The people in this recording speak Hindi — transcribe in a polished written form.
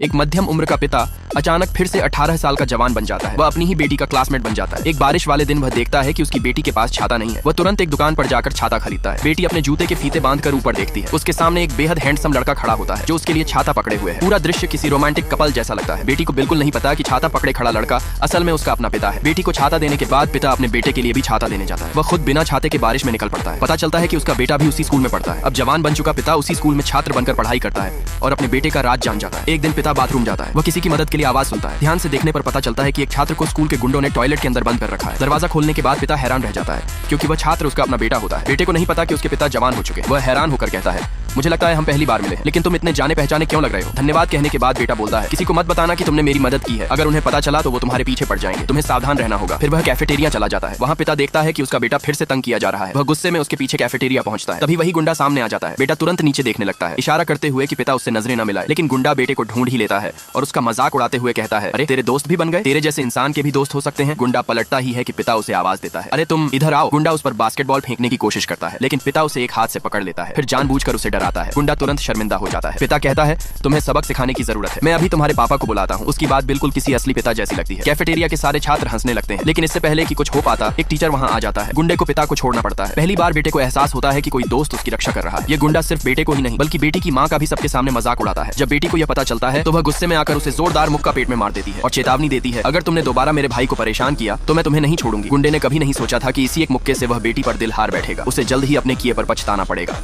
एक मध्यम उम्र का पिता अचानक फिर से 18 साल का जवान बन जाता है। वह अपनी ही बेटी का क्लासमेट बन जाता है। एक बारिश वाले दिन वह देखता है कि उसकी बेटी के पास छाता नहीं है। वह तुरंत एक दुकान पर जाकर छाता खरीदता है। बेटी अपने जूते के फीते बांधकर ऊपर देखती है। उसके सामने एक बेहद हैंडसम लड़का खड़ा होता है जो उसके लिए छाता पकड़े हुए है। पूरा दृश्य किसी रोमांटिक कपल जैसा लगता है। बेटी को बिल्कुल नहीं पता कि छाता पकड़े खड़ा लड़का असल में उसका अपना पिता है। बेटी को छाता देने के बाद पिता अपने बेटे के लिए भी छाता देने जाता है। वह खुद बिना छाते के बारिश में निकल पड़ता है। पता चलता है कि उसका बेटा भी उसी स्कूल में पढ़ता है। अब जवान बन चुका पिता उसी स्कूल में छात्र बनकर पढ़ाई करता है और अपने बेटे का राज जान जाता है। एक दिन पिता बाथरूम जाता है। वह किसी की मदद के लिए आवाज सुनता है। ध्यान से देखने पर पता चलता है कि एक छात्र को स्कूल के गुंडों ने टॉयलेट के अंदर बंद कर रखा है। दरवाजा खोलने के बाद पिता हैरान रह जाता है क्योंकि वह छात्र उसका अपना बेटा होता है। बेटे को नहीं पता कि उसके पिता जवान हो चुके हैं। वह हैरान होकर कहता है, मुझे लगता है हम पहली बार मिले, लेकिन तुम इतने जाने पहचाने क्यों लग रहे हो? धन्यवाद कहने के बाद बेटा बोलता है, किसी को मत बताना कि तुमने मेरी मदद की है। अगर उन्हें पता चला तो वो तुम्हारे पीछे पड़ जाएंगे। तुम्हें सावधान रहना होगा। फिर वह कैफेटेरिया चला जाता है। वहाँ पिता देखता है कि उसका बेटा फिर से तंग किया जा रहा है। वह गुस्से में उसके पीछे कैफेटेरिया पहुंचता है। तभी वही गुंडा सामने आ जाता है। बेटा तुरंत नीचे देखने लगता है, इशारा करते हुए कि पिता उससे नजरें न मिलाए। लेकिन गुंडा बेटे को ढूंढ ही लेता है और उसका मजाक उड़ाते हुए कहता है, अरे तेरे दोस्त भी बन गए? तेरे जैसे इंसान के भी दोस्त हो सकते हैं। गुंडा पलटता ही है कि पिता उसे आवाज देता है, अरे तुम इधर आओ। गुंडा उस पर बास्केटबॉल फेंकने की कोशिश करता है लेकिन पिता उसे एक हाथ से पकड़ लेता है। फिर जानबूझकर उसे डराता है। गुंडा तुरंत शर्मिंदा हो जाता है। पिता कहता है, तुम्हें सबक सिखाने की जरूरत है। मैं अभी तुम्हारे पापा को बुलाता हूँ। उसकी बात बिल्कुल किसी असली पिता जैसी लगती है। कैफेटेरिया के सारे छात्र हंसने लगते हैं लेकिन इससे पहले कि कुछ हो पाता एक टीचर वहाँ आ जाता है। गुंडे को पिता को छोड़ना पड़ता है। पहली बार बेटे को एहसास होता है कि कोई दोस्त उसकी रक्षा कर रहा है। ये गुंडा सिर्फ बेटे को ही नहीं बल्कि बेटी की माँ का भी सबके सामने मजाक उड़ाता है। जब बेटी को यह पता चलता है तो वह गुस्से में आकर उसे जोरदार मुक्का पेट में मार देती है और चेतावनी देती है, अगर तुमने दोबारा मेरे भाई को परेशान किया तो मैं तुम्हें नहीं छोड़ूंगी। गुंडे ने कभी नहीं सोचा था कि इसी एक मुक्के से वह बेटी पर दिल हार बैठेगा। उसे जल्द ही अपने किए पर पछताना पड़ेगा।